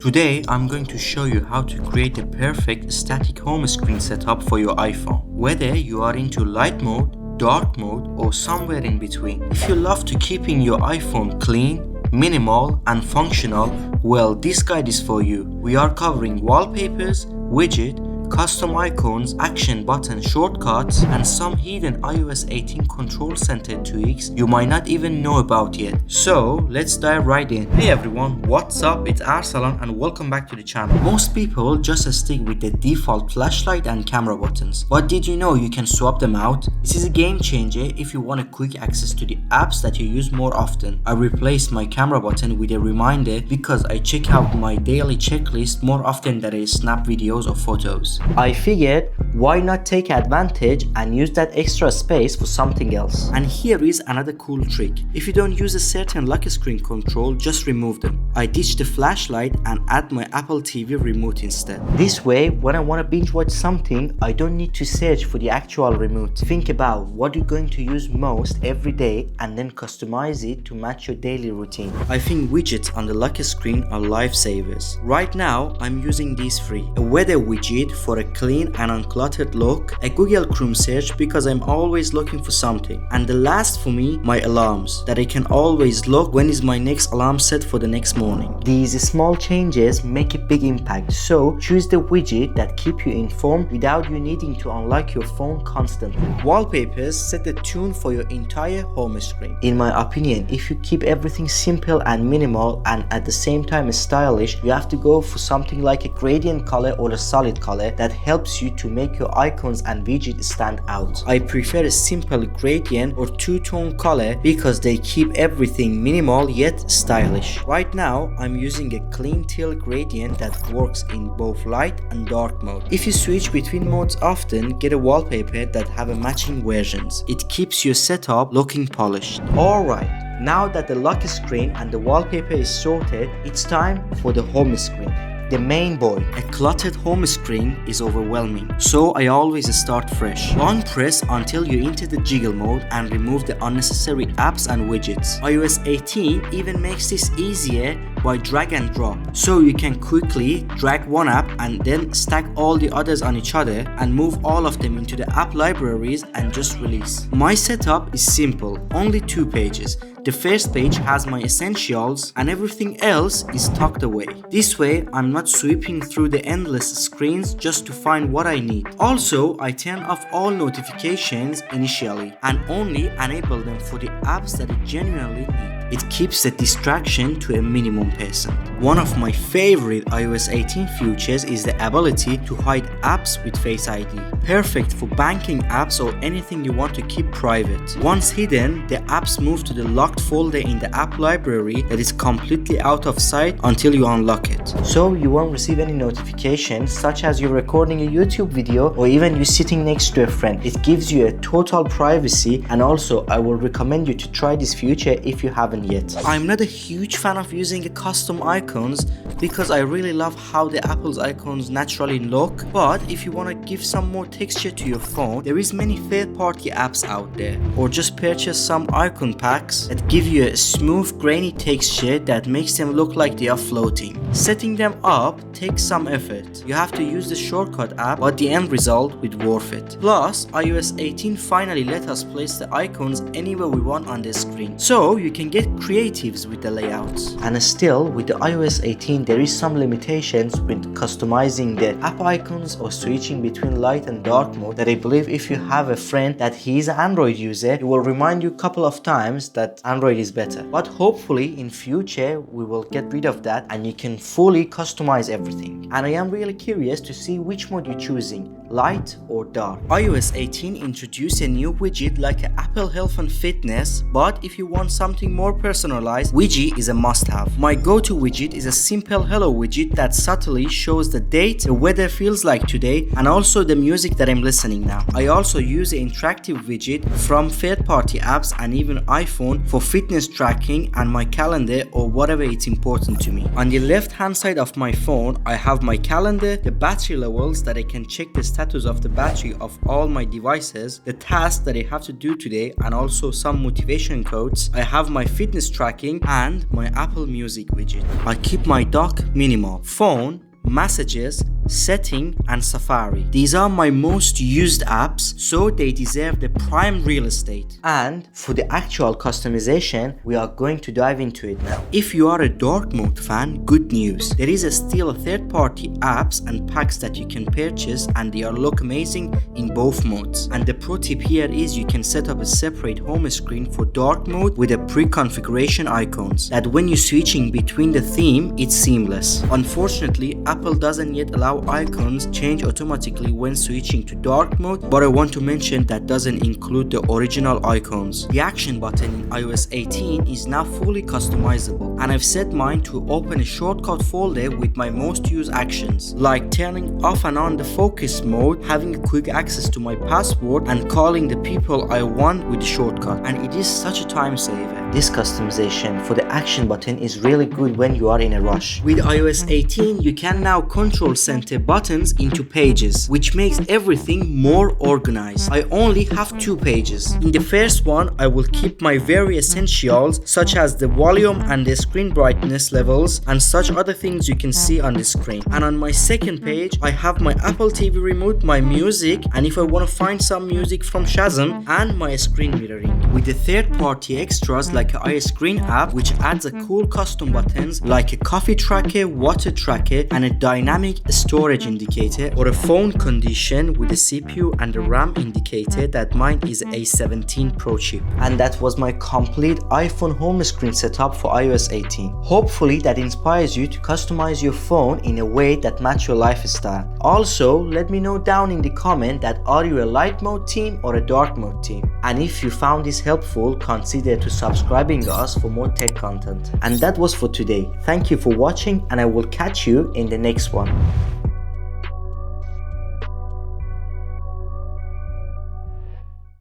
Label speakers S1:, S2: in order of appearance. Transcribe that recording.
S1: Today, I'm going to show you how to create a perfect static home screen setup for your iPhone. Whether you are into light mode, dark mode, or somewhere in between. If you love to keeping your iPhone clean, minimal, and functional, well, this guide is for you. We are covering wallpapers, widget, custom icons, action button shortcuts, and some hidden iOS 18 control center tweaks you might not even know about yet. So let's dive right in. Hey everyone, what's up? It's Arsalan and welcome back to the channel. Most people just stick with the default flashlight and camera buttons, but did you know you can swap them out? This is a game changer if you want a quick access to the apps that you use more often. I replaced my camera button with a reminder because I check out my daily checklist more often than I snap videos or photos. I figured, why not take advantage and use that extra space for something else? And here is another cool trick. If you don't use a certain lock screen control, just remove them. I ditch the flashlight and add my Apple TV remote instead. This way, when I want to binge watch something, I don't need to search for the actual remote. Think about what you're going to use most every day and then customize it to match your daily routine. I think widgets on the lock screen are lifesavers. Right now, I'm using these three. A weather widget for a clean and uncluttered look, a Google Chrome search because I'm always looking for something, and the last for me, my alarms, that I can always look when is my next alarm set for the next morning. These small changes make a big impact, so choose the widget that keep you informed without you needing to unlock your phone constantly. Wallpapers set the tune for your entire home screen. In my opinion, if you keep everything simple and minimal and at the same time stylish, you have to go for something like a gradient color or a solid color that helps you to make your icons and widgets stand out. I prefer a simple gradient or two-tone color because they keep everything minimal yet stylish. Right now, I'm using a clean teal gradient that works in both light and dark mode. If you switch between modes often, get a wallpaper that have a matching versions. It keeps your setup looking polished. Alright, now that the lock screen and the wallpaper is sorted, it's time for the home screen. The main boy. A cluttered home screen is overwhelming, so I always start fresh. Long press until you enter the jiggle mode and remove the unnecessary apps and widgets. iOS 18 even makes this easier by drag and drop, so you can quickly drag one app and then stack all the others on each other and move all of them into the app libraries and just release. My setup is simple, only 2 pages. The first page has my essentials and everything else is tucked away. This way, I'm not sweeping through the endless screens just to find what I need. Also, I turn off all notifications initially and only enable them for the apps that I genuinely need. It keeps the distraction to a minimum %. One of my favorite iOS 18 features is the ability to hide apps with Face ID. Perfect for banking apps or anything you want to keep private. Once hidden, the apps move to the locked folder in the app library that is completely out of sight until you unlock it. So you won't receive any notifications such as you're recording a YouTube video or even you sitting next to a friend. It gives you a total privacy, and also I will recommend you to try this feature if you haven't yet. I'm not a huge fan of using a custom icons because I really love how the Apple's icons naturally look, but if you want to give some more texture to your phone, there is many third-party apps out there, or just purchase some icon packs that give you a smooth grainy texture that makes them look like they are floating. Setting them up takes some effort. You have to use the shortcut app, but the end result will be worth it. Plus, iOS 18 finally let us place the icons anywhere we want on the screen, so you can get creatives with the layouts. And still, with the iOS 18, there is some limitations with customizing the app icons or switching between light and dark mode that I believe if you have a friend that he is an Android user, it will remind you a couple of times that Android is better. But hopefully in future we will get rid of that and you can fully customize everything. And I am really curious to see which mode you're choosing, light or dark. iOS 18 introduced a new widget like Apple Health and Fitness, but if you want something more personalized, widget is a must-have. My go-to widget is a simple hello widget that subtly shows the date, the weather feels like today, and also the music that I'm listening now. I also use an interactive widget from third-party apps and even iPhone for fitness tracking and my calendar or whatever it's important to me. On the left-hand side of my phone, I have have my calendar, the battery levels that I can check the status of the battery of all my devices, the tasks that I have to do today, and also some motivation quotes. I have my fitness tracking and my Apple Music widget. I keep my dock minimal. Phone, messages, setting, and Safari. These are my most used apps, so they deserve the prime real estate. And for the actual customization, we are going to dive into it now. If you are a dark mode fan, good news. There is still third-party apps and packs that you can purchase, and they look amazing in both modes. And the pro tip here is you can set up a separate home screen for dark mode with a pre-configuration icons, that when you're switching between the theme, it's seamless. Unfortunately, Apple doesn't yet allow icons change automatically when switching to dark mode, but I want to mention that doesn't include the original icons. The action button in iOS 18 is now fully customizable, and I've set mine to open a shortcut folder with my most used actions, like turning off and on the focus mode, having quick access to my password, and calling the people I want with the shortcut, and it is such a time saver. This customization for the action button is really good when you are in a rush. With iOS 18, you can now control center buttons into pages, which makes everything more organized. I only have 2 pages. In the first one, I will keep my very essentials, such as the volume and the screen brightness levels and such other things you can see on the screen. And on my second page, I have my Apple TV remote, my music, and if I want to find some music from Shazam, and my screen mirroring. With the third-party extras like an iScreen app, which adds a cool custom buttons like a coffee tracker, water tracker, and a dynamic storage indicator, or a phone condition with a CPU and a RAM indicator that mine is a 17 Pro chip. And that was my complete iPhone home screen setup for iOS 18. Hopefully that inspires you to customize your phone in a way that match your lifestyle. Also, let me know down in the comment that are you a light mode team or a dark mode team. And if you found this helpful, consider to subscribing us for more tech content. And that was for today. Thank you for watching, and I will catch you in the next one.